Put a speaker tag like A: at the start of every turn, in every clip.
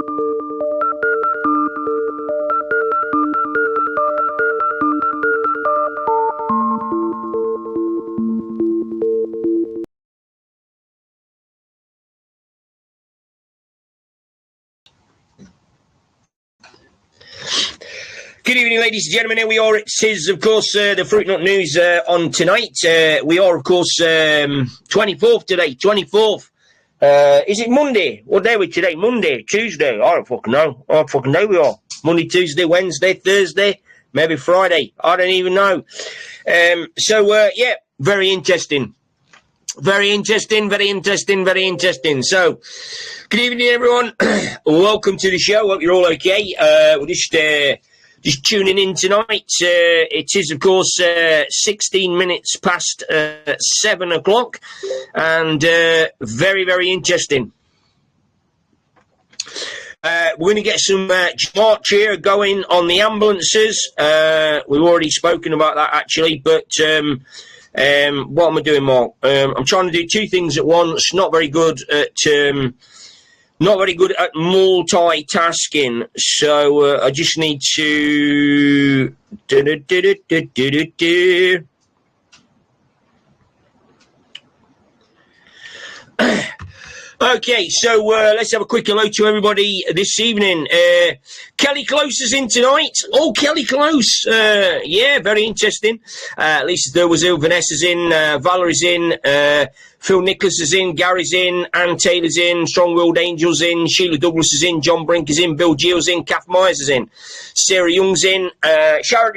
A: Good evening, ladies and gentlemen. Here we are. It is, of course, the Fruit Nut News on tonight. We are, of course, 24th today. 24th. Is it Monday? What day are we today? Monday, Tuesday? I don't fucking know. We are. Monday, Tuesday, Wednesday, Thursday, maybe Friday. I don't even know. Yeah, very interesting. Very interesting. So, good evening, everyone. Welcome to the show. Hope you're all okay. We're just tuning in tonight. It is, of course, 16 minutes past 7 o'clock, and very, very interesting. We're going to get some march here going on the ambulances. We've already spoken about that, actually, but what am I doing, Mark? I'm trying to do two things at once. Not very good at multitasking, so I just need to Okay, so let's have a quick hello to everybody this evening. Kelly Close is in tonight. Oh, Kelly Close. Yeah, very interesting. Lisa Thurwazil, Vanessa's in, Valerie's in, Phil Nicholas is in, Gary's in, Ann Taylor's in, Strong-Willed Angel's in, Sheila Douglas is in, John Brink is in, Bill Geel's in, Kath Myers is in, Sarah Young's in, Sharon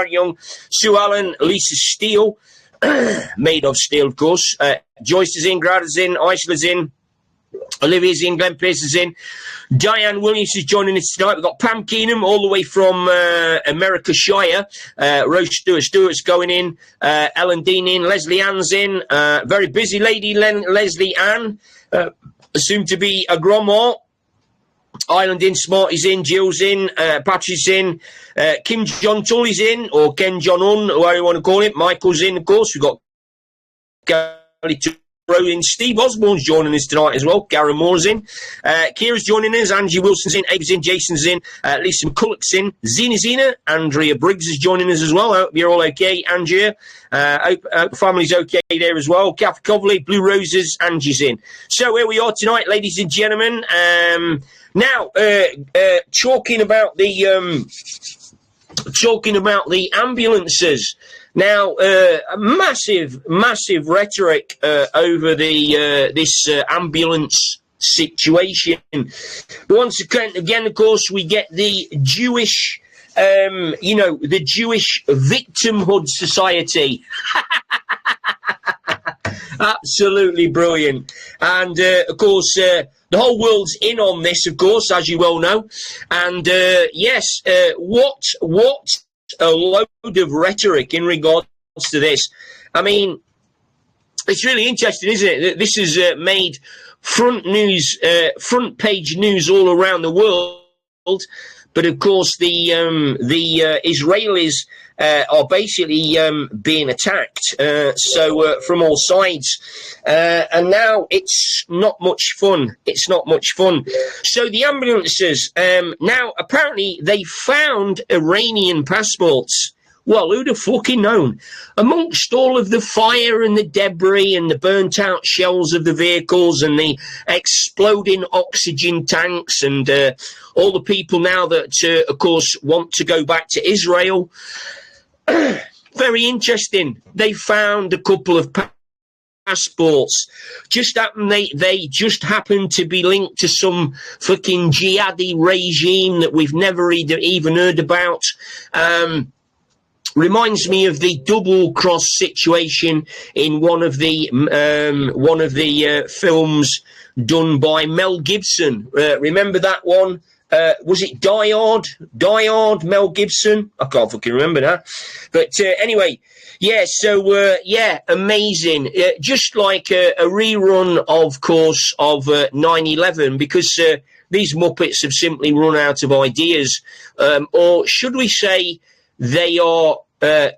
A: Young, Sue Allen, Lisa Steele, made of steel, of course, Joyce is in, Grada's in, Isola's in, Olivia's in, Glenn Pierce is in, Diane Williams is joining us tonight. We've got Pam Keenan all the way from America Shire, Rose Stewart's going in, Ellen Dean in, Leslie Ann's in, very busy lady Leslie Ann, soon to be a grandma. Island in, Smarty's in, Jill's in, Patrick's in, Kim John Tully's in, or Ken John Un, whatever you want to call it. Michael's in, of course. We've got Gary in. Steve Osborne's joining us tonight as well. Gary Moore's in. Kira's joining us. Angie Wilson's in. Abe's in. Jason's in. Lisa McCulloch's in. Zena. Andrea Briggs is joining us as well. I hope you're all okay, Andrea. Hope family's okay there as well. Kath Coverley, Blue Roses, Angie's in. So here we are tonight, ladies and gentlemen. Now, talking about the ambulances. Now, massive rhetoric over this ambulance situation. Once again, of course, we get the Jewish, the Jewish Victimhood Society. Absolutely brilliant. And, of course, the whole world's in on this, of course, as you well know. And, yes, what a load of rhetoric in regards to this. I mean, it's really interesting, isn't it? This has made front page news all around the world. But, of course, the Israelis are basically being attacked, from all sides. And now it's not much fun. So the ambulances, now apparently they found Iranian passports. Well, who'd have fucking known? Amongst all of the fire and the debris and the burnt-out shells of the vehicles and the exploding oxygen tanks and all the people now that, of course, want to go back to Israel. Very interesting. They found a couple of passports. They just happen to be linked to some fucking jihadi regime that we've never even heard about. Reminds me of the double cross situation in one of the films done by Mel Gibson. Remember that one? Was it Die Hard, Mel Gibson? I can't fucking remember now. But anyway, yeah, so, amazing. Just like a rerun, of course, of 9/11, because these Muppets have simply run out of ideas. Or should we say they are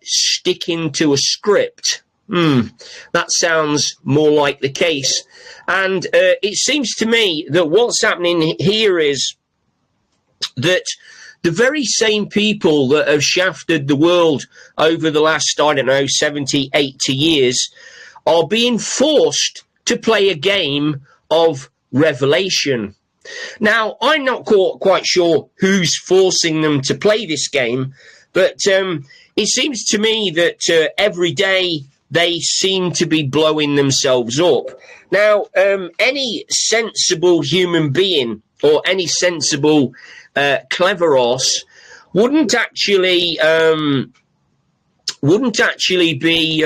A: sticking to a script? That sounds more like the case. And it seems to me that what's happening here is that the very same people that have shafted the world over the last, 70, 80 years are being forced to play a game of revelation. Now, I'm not quite sure who's forcing them to play this game, but it seems to me that every day they seem to be blowing themselves up. Now, any sensible human being or any sensible clever horse wouldn't actually be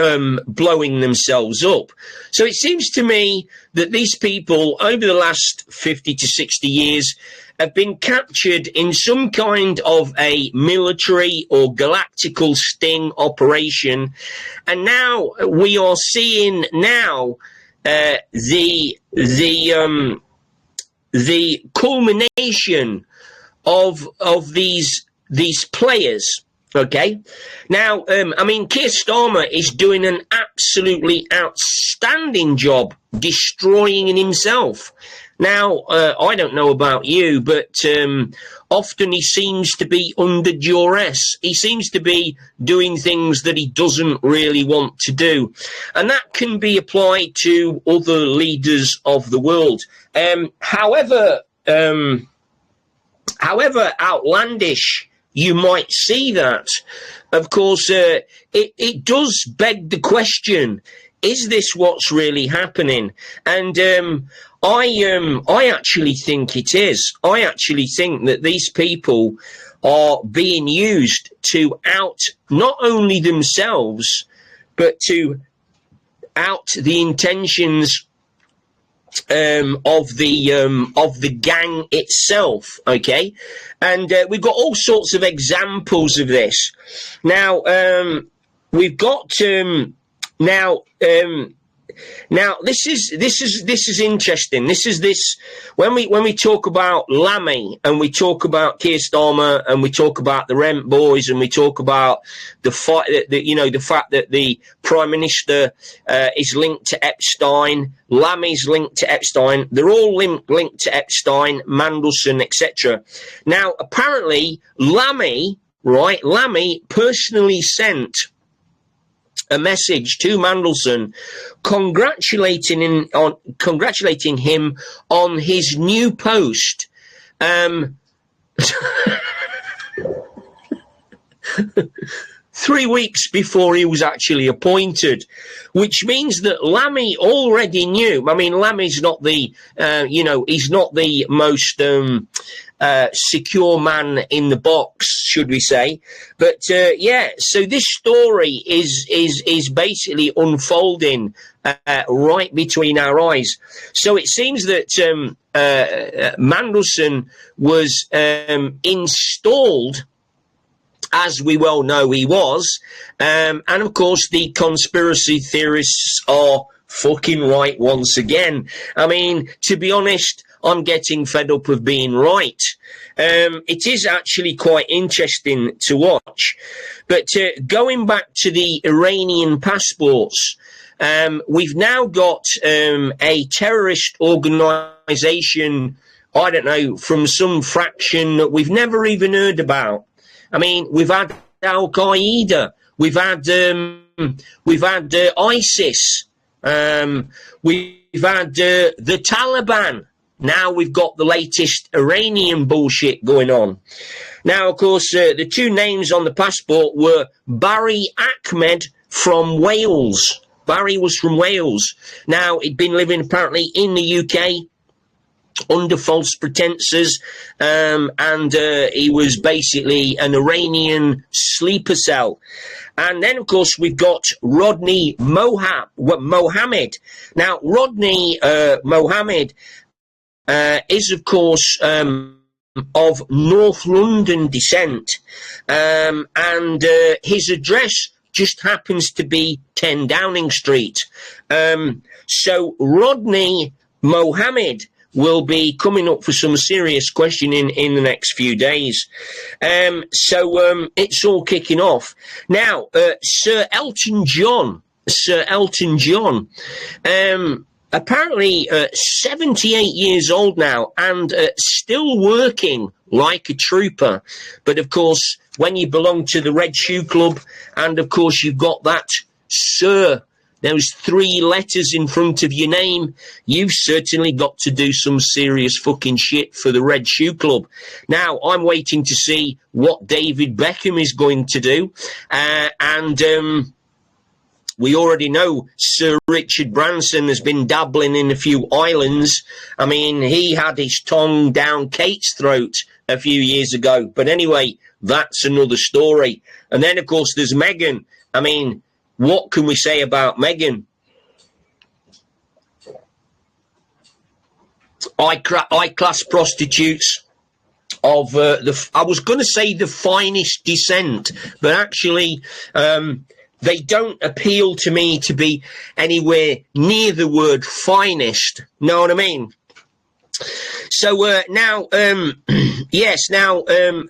A: blowing themselves up. So it seems to me that these people over the last 50 to 60 years have been captured in some kind of a military or galactical sting operation, and now we are seeing the culmination of these players. Okay, now Keir Starmer is doing an absolutely outstanding job destroying himself. Now, I don't know about you, but often he seems to be under duress. He seems to be doing things that he doesn't really want to do. And that can be applied to other leaders of the world. However outlandish you might see that, of course, it does beg the question, is this what's really happening? And I actually think it is. I actually think that these people are being used to out not only themselves, but to out the intentions of the gang itself. Okay, and we've got all sorts of examples of this. Now we've got now this is interesting. This is when we talk about Lammy and we talk about Keir Starmer and we talk about the Rent Boys and we talk about the fact that the Prime Minister is linked to Epstein, Lammy's linked to Epstein. They're all linked to Epstein, Mandelson, etc. Now apparently Lammy personally sent a message to Mandelson congratulating him on his new post. 3 weeks before he was actually appointed, which means that Lammy already knew. I mean, Lammy's not the, he's not the most secure man in the box, should we say? But so this story is basically unfolding right between our eyes. So it seems that Mandelson was installed, as we well know he was, and of course the conspiracy theorists are fucking right once again. I mean, to be honest, I'm getting fed up of being right. It is actually quite interesting to watch. But going back to the Iranian passports, we've now got a terrorist organisation, I don't know, from some fraction that we've never even heard about. I mean, we've had Al Qaeda, we've had ISIS, we've had the Taliban. Now we've got the latest Iranian bullshit going on. Now, of course, the two names on the passport were Barry Ahmed from Wales. Barry was from Wales. Now, he'd been living apparently in the UK under false pretenses, and he was basically an Iranian sleeper cell. And then, of course, we've got Rodney Mohammed. Now, Rodney Mohammed is, of course, of North London descent, and his address just happens to be 10 Downing Street. So Rodney Mohammed will be coming up for some serious questioning in the next few days. So it's all kicking off. Now, Sir Elton John Sir Elton John. Apparently 78 years old now and still working like a trooper. But of course, when you belong to the Red Shoe Club, and of course you've got that Sir, those 3 letters in front of your name, you've certainly got to do some serious fucking shit for the Red Shoe Club. Now, I'm waiting to see what David Beckham is going to do. We already know Sir Richard Branson has been dabbling in a few islands. I mean, he had his tongue down Kate's throat a few years ago. But anyway, that's another story. And then, of course, there's Meghan. I mean, what can we say about Meghan? High-class prostitutes of I was going to say the finest descent, but actually they don't appeal to me to be anywhere near the word finest. Know what I mean? So now,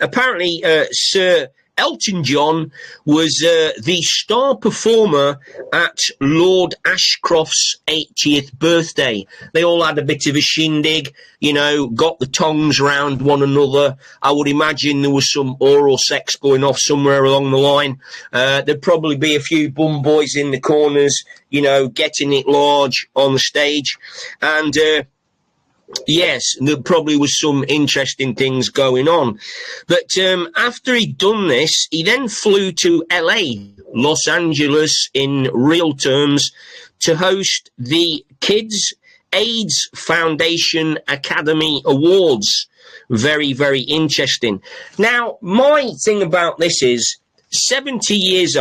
A: apparently Sir Elton John was the star performer at Lord Ashcroft's 80th birthday. They all had a bit of a shindig, you know, got the tongues round one another. I would imagine there was some oral sex going off somewhere along the line. There'd probably be a few bum boys in the corners, you know, getting it large on the stage. And yes, there probably was some interesting things going on. But after he'd done this, he then flew to LA, Los Angeles in real terms, to host the Kids AIDS Foundation Academy Awards. Very, very interesting. Now, my thing about this is 78 years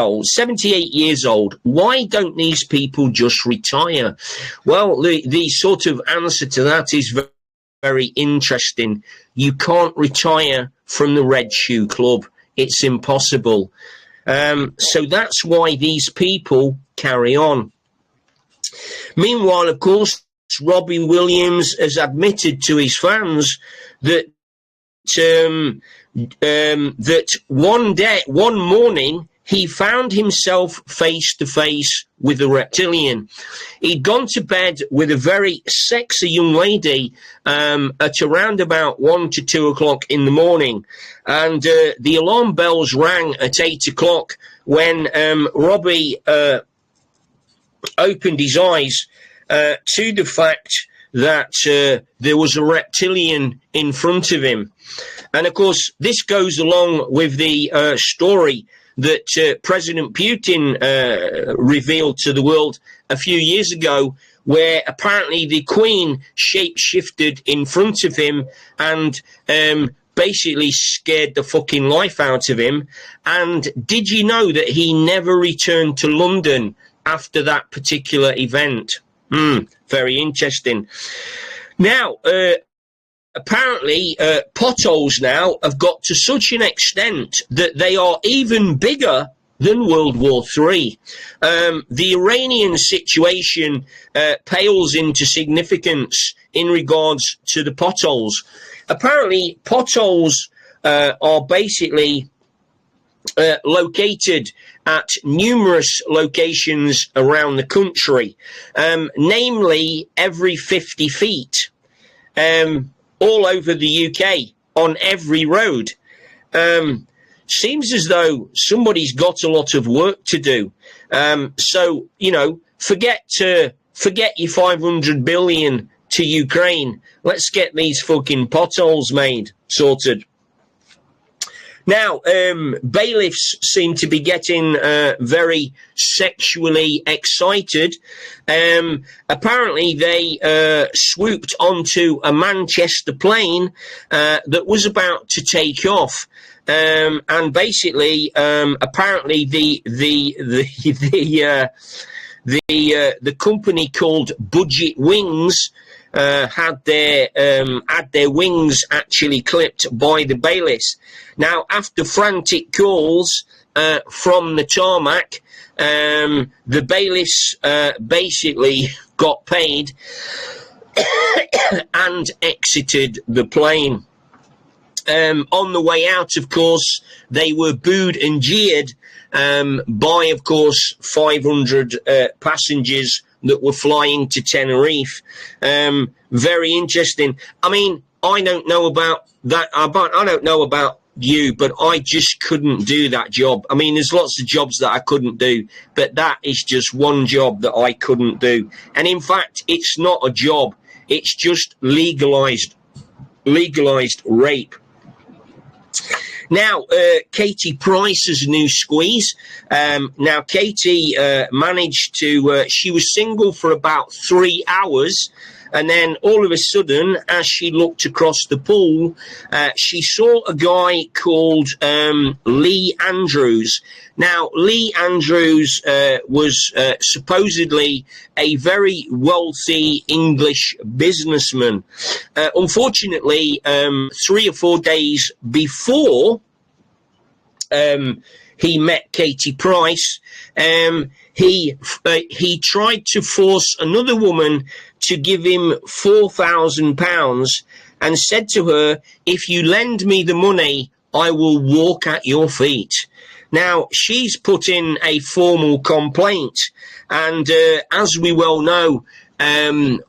A: old, why don't these people just retire? Well, the sort of answer to that is very, very interesting. You can't retire from the Red Shoe Club. It's impossible. So that's why these people carry on. Meanwhile, of course, Robbie Williams has admitted to his fans that that one morning, he found himself face to face with a reptilian. He'd gone to bed with a very sexy young lady at around about 1 to 2 o'clock in the morning. And the alarm bells rang at 8 o'clock when Robbie opened his eyes to the fact that there was a reptilian in front of him. And, of course, this goes along with the story that President Putin revealed to the world a few years ago, where apparently the Queen shape-shifted in front of him and basically scared the fucking life out of him. And did you know that he never returned to London after that particular event? Very interesting. Now, apparently, potholes now have got to such an extent that they are even bigger than World War III. The Iranian situation pales into significance in regards to the potholes. Apparently, potholes are basically located at numerous locations around the country, namely every 50 feet. All over the UK, on every road. Seems as though somebody's got a lot of work to do. So, you know, forget your 500 billion to Ukraine. Let's get these fucking potholes sorted. Now, bailiffs seem to be getting very sexually excited. Apparently, they swooped onto a Manchester plane that was about to take off. And basically, apparently, the company called Budget Wings had their wings actually clipped by the bailiffs. Now, after frantic calls from the tarmac, the bailiffs basically got paid and exited the plane. On the way out, of course, they were booed and jeered by, of course, 500 passengers that were flying to Tenerife. Very interesting. I mean, I don't know about that. I don't know about you, but I just couldn't do that job. I mean, there's lots of jobs that I couldn't do, but that is just one job that I couldn't do. And in fact, it's not a job. It's just legalized rape. Now, Katie Price's new squeeze. Now, Katie managed to, she was single for about 3 hours. And then all of a sudden, as she looked across the pool, she saw a guy called Lee Andrews. Now, Lee Andrews was supposedly a very wealthy English businessman. Unfortunately, 3 or 4 days before he met Katie Price, he tried to force another woman to give him £4,000 and said to her, if you lend me the money, I will walk at your feet. Now, she's put in a formal complaint. And as we well know,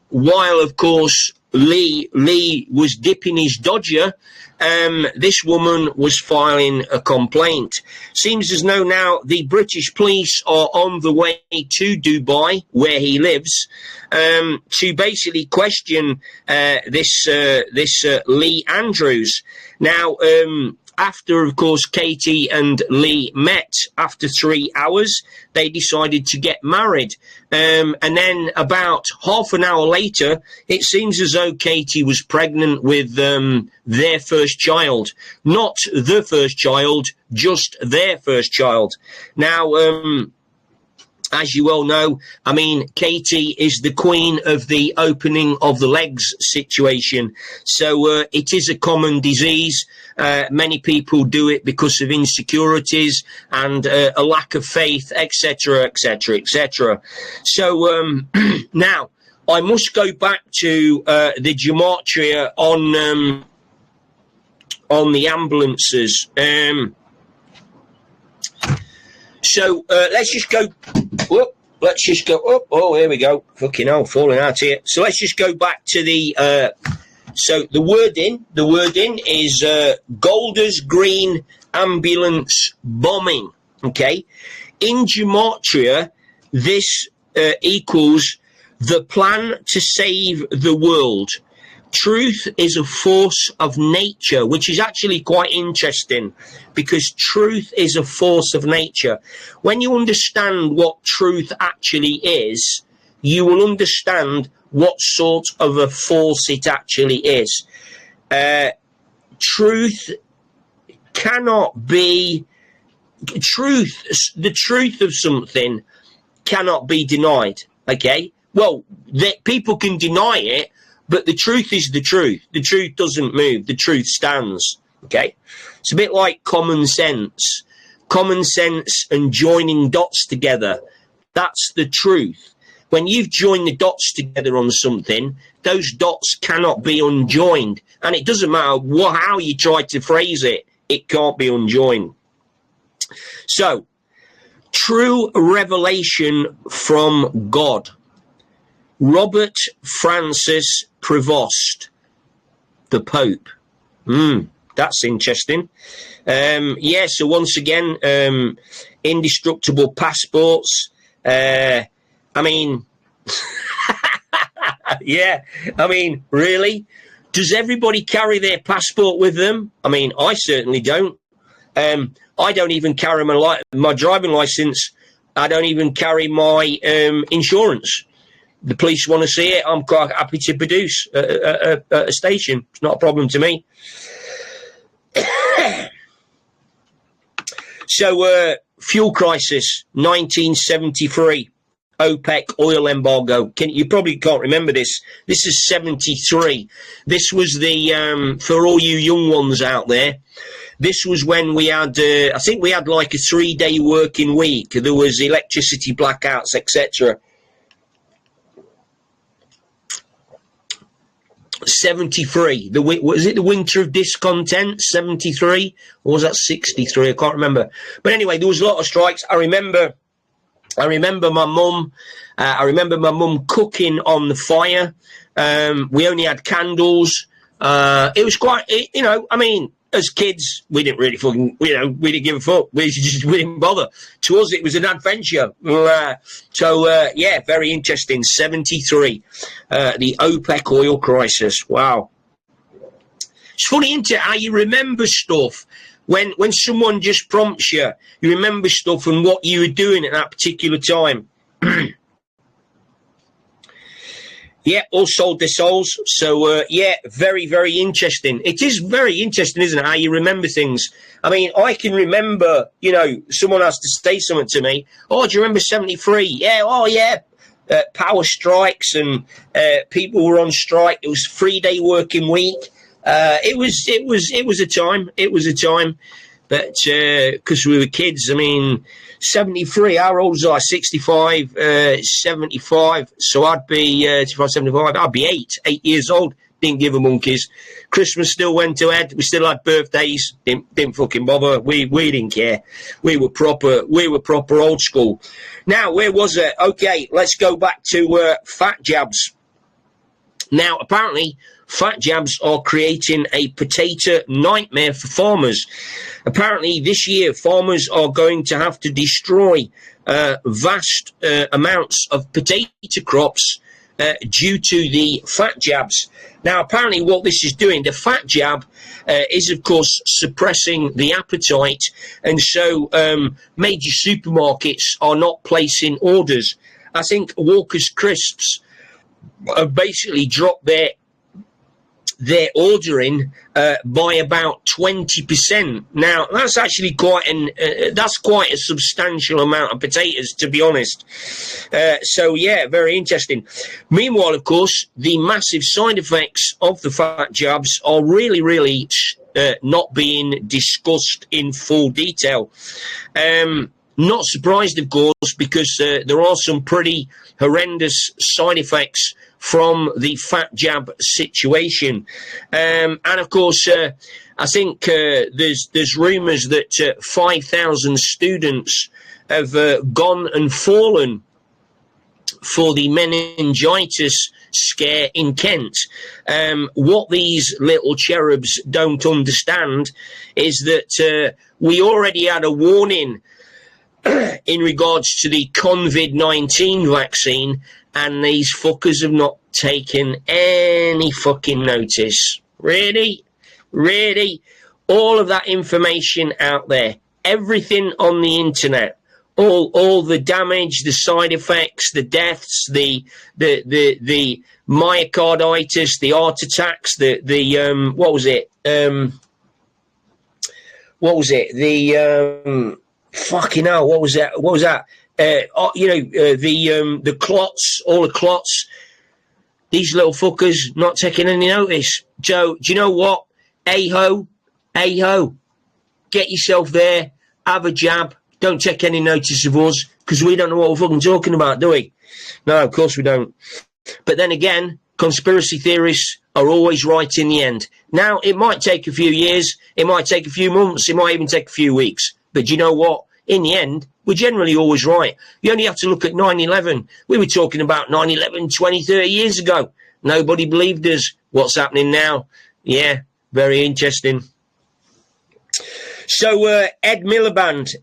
A: while, of course, Lee was dipping his dodger, this woman was filing a complaint. Seems as though now the British police are on the way to Dubai, where he lives, to basically question this Lee Andrews. Now, after, of course, Katie and Lee met after 3 hours, they decided to get married. And then about half an hour later, it seems as though Katie was pregnant with their first child. Not the first child, just their first child. Now, as you well know, I mean, Katie is the queen of the opening of the legs situation. So it is a common disease. Many people do it because of insecurities and a lack of faith, etc., etc., etc. So now I must go back to the gematria on the ambulances. So let's just go. Whoop, let's just go up. Oh, here we go. Fucking hell, falling out here. So let's just go back to the. So the wording is Golders Green ambulance bombing. Okay, in gematria, this equals the plan to save the world. Truth is a force of nature, which is actually quite interesting because truth is a force of nature. When you understand what truth actually is, you will understand what sort of a force it actually is. Truth cannot be... The truth of something cannot be denied, okay? Well, people can deny it, but the truth is the truth. The truth doesn't move. The truth stands. Okay? It's a bit like common sense. Common sense and joining dots together. That's the truth. When you've joined the dots together on something, those dots cannot be unjoined. And it doesn't matter how you try to phrase it, it can't be unjoined. So, true revelation from God. Robert Francis Prevost, the Pope. That's interesting. Yeah, so once again, indestructible passports. I mean, yeah, I mean, really? Does everybody carry their passport with them? I mean, I certainly don't. I don't even carry my driving license. I don't even carry my insurance. The police want to see it, I'm quite happy to produce at a station. It's not a problem to me. So, fuel crisis, 1973, OPEC oil embargo. You probably can't remember this. This is 73. This was the, for all you young ones out there, this was when we had, I think we had like a 3-day working week. There was electricity blackouts, etc. 73. Was it the winter of discontent? 73, or was that 63? I can't remember. But anyway, there was a lot of strikes. I remember my mum. I remember my mum cooking on the fire. We only had candles. It was quite, I mean, as kids, we didn't really fucking, we didn't give a fuck. We didn't bother. To us, it was an adventure. Yeah, very interesting. 73, the OPEC oil crisis. Wow. It's funny, isn't it, how you remember stuff when someone just prompts you. You remember stuff and what you were doing at that particular time. Yeah, all sold their souls. So, yeah, very, very interesting. It is very interesting, isn't it, how you remember things. I mean, I can remember, someone has to say something to me. Oh, do you remember 73? Yeah, oh, yeah. Power strikes and people were on strike. It was 3-day working week. It was a time. It was a time. But because we were kids, I mean, 73, how old was I? 65, 75. So I'd be 75, I'd be 8 years old. Didn't give a monkeys. Christmas still went ahead. We still had birthdays. Didn't fucking bother. We didn't care. We were proper old school. Now, where was it? Okay, let's go back to fat jabs. Now, apparently, fat jabs are creating a potato nightmare for farmers. Apparently, this year, farmers are going to have to destroy vast amounts of potato crops due to the fat jabs. Now, apparently, what this is doing, the fat jab is, of course, suppressing the appetite. And so major supermarkets are not placing orders. I think Walker's Crisps have basically dropped their ordering by about 20%. Now, that's actually quite a substantial amount of potatoes, to be honest. So, yeah, very interesting. Meanwhile, of course, the massive side effects of the fat jabs are really, really not being discussed in full detail. Not surprised, of course, because there are some pretty horrendous side effects from the fat jab situation. And of course, I think there's rumours that 5,000 students have gone and fallen for the meningitis scare in Kent. What these little cherubs don't understand is that we already had a warning in regards to the COVID-19 vaccine, and these fuckers have not taken any fucking notice. Really? Really? All of that information out there, everything on the internet, all the damage, the side effects, the deaths, the myocarditis, the heart attacks, what was it? Fucking hell, what was that? The clots, all the clots. These little fuckers not taking any notice. So, do you know what? Hey-ho, get yourself there, have a jab, don't take any notice of us, because we don't know what we're fucking talking about, do we? No, of course we don't. But then again, conspiracy theorists are always right in the end. Now, it might take a few years, it might take a few months, it might even take a few weeks. But you know what? In the end, we're generally always right. You only have to look at 9/11. We were talking about 9/11 20, 30 years ago. Nobody believed us. What's happening now? Yeah, very interesting. So, Ed Miliband,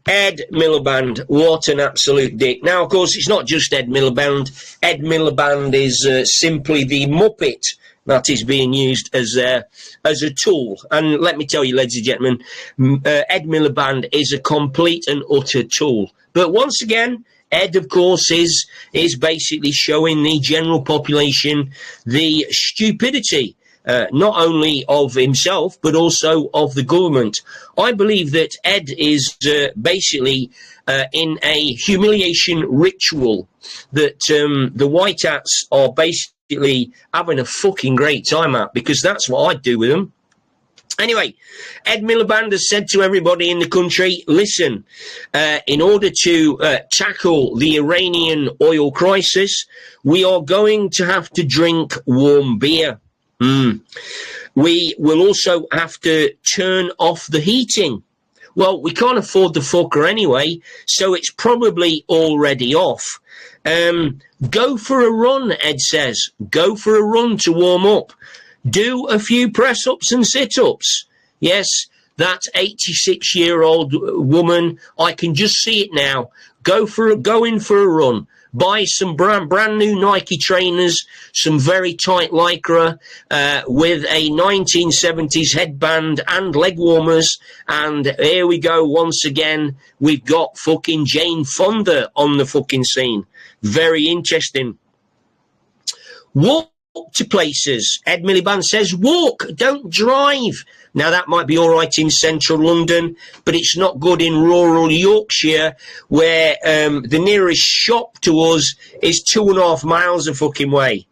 A: what an absolute dick. Now, of course, it's not just Ed Miliband. Ed Miliband is simply the Muppet that is being used as a tool. And let me tell you, ladies and gentlemen, Ed Miliband is a complete and utter tool. But once again, Ed, of course, is basically showing the general population the stupidity, not only of himself, but also of the government. I believe that Ed is basically in a humiliation ritual that the White Hats are basically having a fucking great time at, because that's what I'd do with them. Anyway, Ed Miliband has said to everybody in the country, listen, in order to tackle the Iranian oil crisis, we are going to have to drink warm beer. We will also have to turn off the heating. Well, we can't afford the fucker anyway, so it's probably already off. Go for a run, Ed says. Go for a run to warm up. Do a few press-ups and sit-ups. Yes, that 86-year-old woman, I can just see it now. Go in for a run. Buy some brand new Nike trainers, some very tight lycra, with a 1970s headband and leg warmers. And here we go once again. We've got fucking Jane Fonda on the fucking scene. Very interesting. Walk to places. Ed Miliband says, walk, don't drive. Now, that might be all right in central London, but it's not good in rural Yorkshire, where the nearest shop to us is 2.5 miles a fucking way.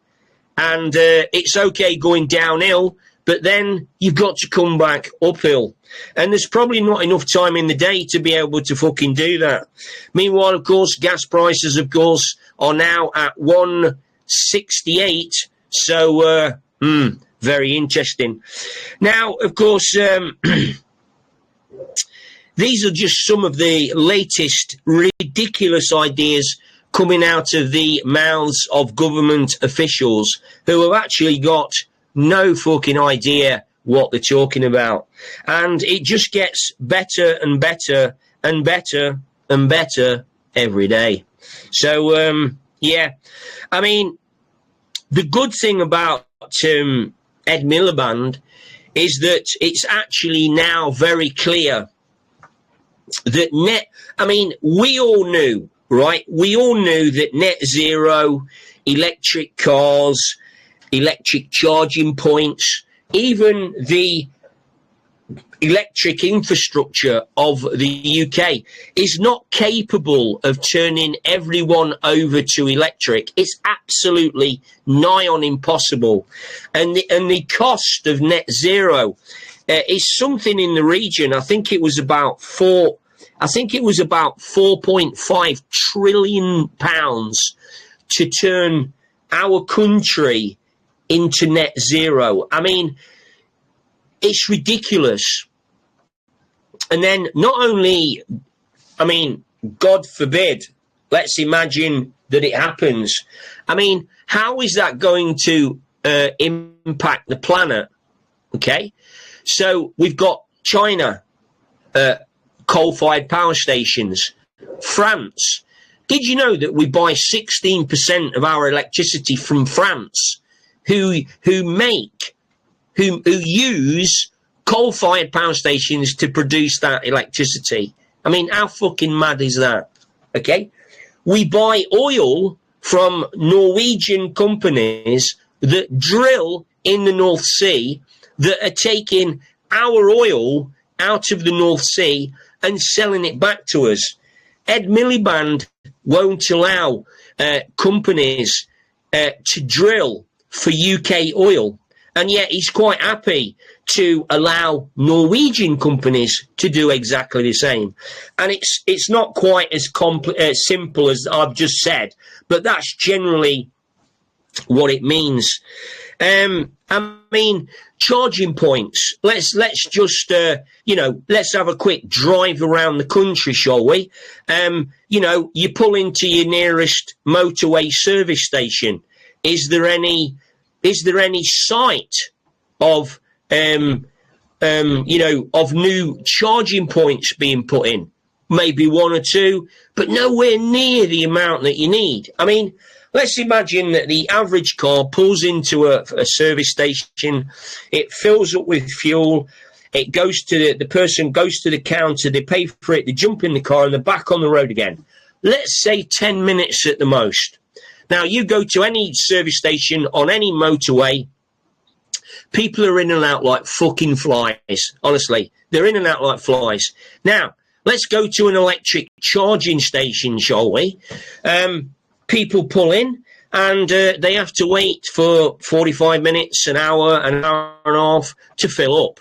A: And it's okay going downhill, but then you've got to come back uphill. And there's probably not enough time in the day to be able to fucking do that. Meanwhile, of course, gas prices, of course, are now at 168. So, very interesting. Now, of course, these are just some of the latest ridiculous ideas coming out of the mouths of government officials who have actually got no fucking idea what they're talking about. And it just gets better and better and better and better every day. So, yeah, I mean, the good thing about Ed Miliband is that it's actually now very clear that we all knew, right? We all knew that net zero, electric cars, electric charging points, even the electric infrastructure of the UK is not capable of turning everyone over to electric. It's absolutely nigh on impossible. And the cost of net zero is something in the region. I think it was about 4.5 trillion pounds to turn our country into net zero. I mean, it's ridiculous. And then not only, I mean, God forbid, let's imagine that it happens. I mean, how is that going to impact the planet? Okay, so we've got China, coal-fired power stations, France. Did you know that we buy 16% of our electricity from France, who use coal-fired power stations to produce that electricity? I mean, how fucking mad is that? Okay, we buy oil from Norwegian companies that drill in the North Sea, that are taking our oil out of the North Sea and selling it back to us. Ed Miliband won't allow companies to drill for UK oil, and yet he's quite happy to allow Norwegian companies to do exactly the same. And it's not quite as simple as I've just said, but that's generally what it means. I mean, charging points. Let's just let's have a quick drive around the country, shall we? You pull into your nearest motorway service station. Is there any sight of of new charging points being put in? Maybe one or two, but nowhere near the amount that you need. I mean, let's imagine that the average car pulls into a service station, it fills up with fuel, it goes to the person goes to the counter, they pay for it, they jump in the car and they're back on the road again. Let's say 10 minutes at the most. Now, you go to any service station on any motorway, people are in and out like fucking flies. Honestly, they're in and out like flies. Now, let's go to an electric charging station, shall we? People pull in and they have to wait for 45 minutes, an hour and a half to fill up.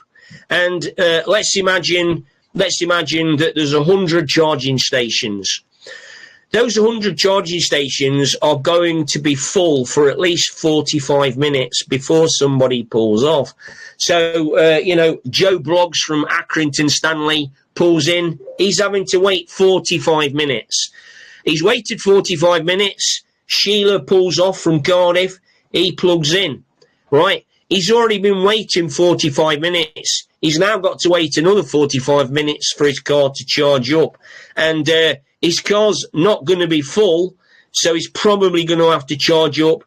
A: And let's imagine that there's 100 charging stations. those 100 charging stations are going to be full for at least 45 minutes before somebody pulls off. So, Joe Bloggs from Accrington Stanley pulls in. He's having to wait 45 minutes. He's waited 45 minutes. Sheila pulls off from Cardiff. He plugs in, right? He's already been waiting 45 minutes. He's now got to wait another 45 minutes for his car to charge up. And his car's not going to be full, so he's probably going to have to charge up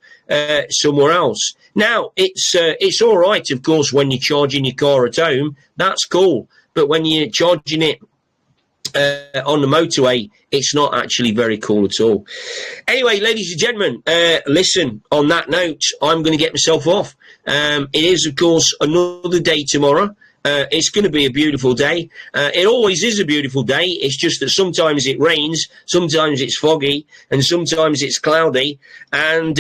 A: somewhere else. Now, it's all right, of course, when you're charging your car at home. That's cool. But when you're charging it on the motorway, it's not actually very cool at all. Anyway, ladies and gentlemen, listen, on that note, I'm going to get myself off. It is, of course, another day tomorrow. It's going to be a beautiful day. It always is a beautiful day. It's just that sometimes it rains, sometimes it's foggy, and sometimes it's cloudy, and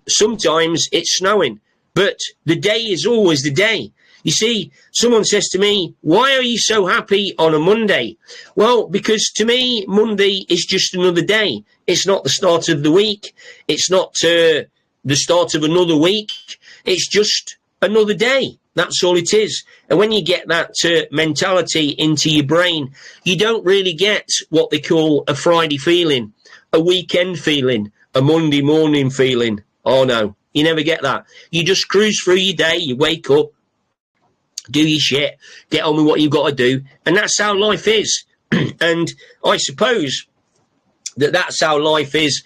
A: sometimes it's snowing. But the day is always the day. You see, someone says to me, why are you so happy on a Monday? Well, because to me, Monday is just another day. It's not the start of the week. It's not the start of another week. It's just another day. That's all it is. And when you get that mentality into your brain, you don't really get what they call a Friday feeling, a weekend feeling, a Monday morning feeling. Oh, no, you never get that. You just cruise through your day. You wake up, do your shit, get on with what you've got to do. And that's how life is. And I suppose that's how life is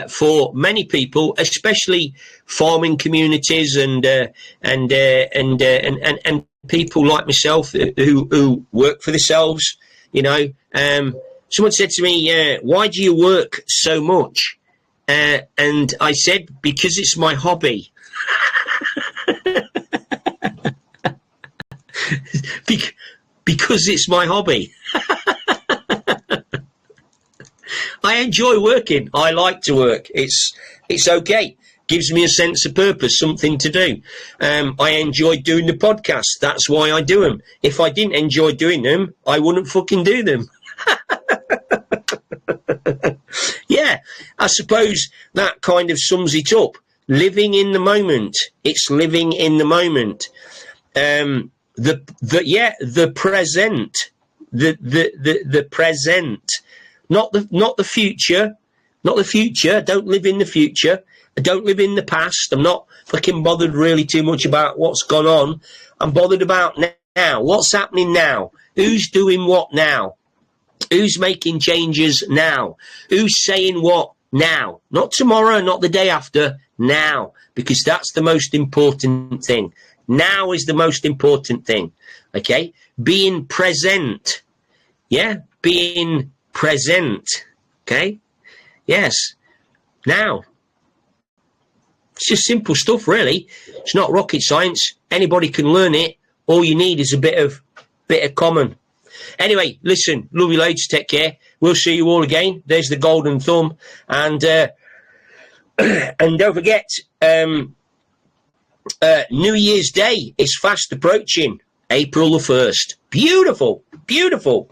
A: for many people, especially farming communities and people like myself who work for themselves. Someone said to me, "Why do you work so much?" And I said, "Because it's my hobby." Because it's my hobby. I enjoy working. I like to work. It's okay. Gives me a sense of purpose, something to do. I enjoy doing the podcasts. That's why I do them. If I didn't enjoy doing them, I wouldn't fucking do them. Yeah, I suppose that kind of sums it up. Living in the moment. It's living in the moment. The present. The present. Not the future. Not the future. Don't live in the future. I don't live in the past. I'm not fucking bothered really too much about what's gone on. I'm bothered about now. What's happening now? Who's doing what now? Who's making changes now? Who's saying what now? Not tomorrow, not the day after, now. Because that's the most important thing. Now is the most important thing. Okay? Being present. Yeah? Being present. Okay? Yes. Now. It's just simple stuff, really. It's not rocket science. Anybody can learn it. All you need is a bit of common. Anyway, listen, love you loads. Take care. We'll see you all again. There's the golden thumb, and don't forget, New Year's Day is fast approaching. April the 1st. Beautiful, beautiful.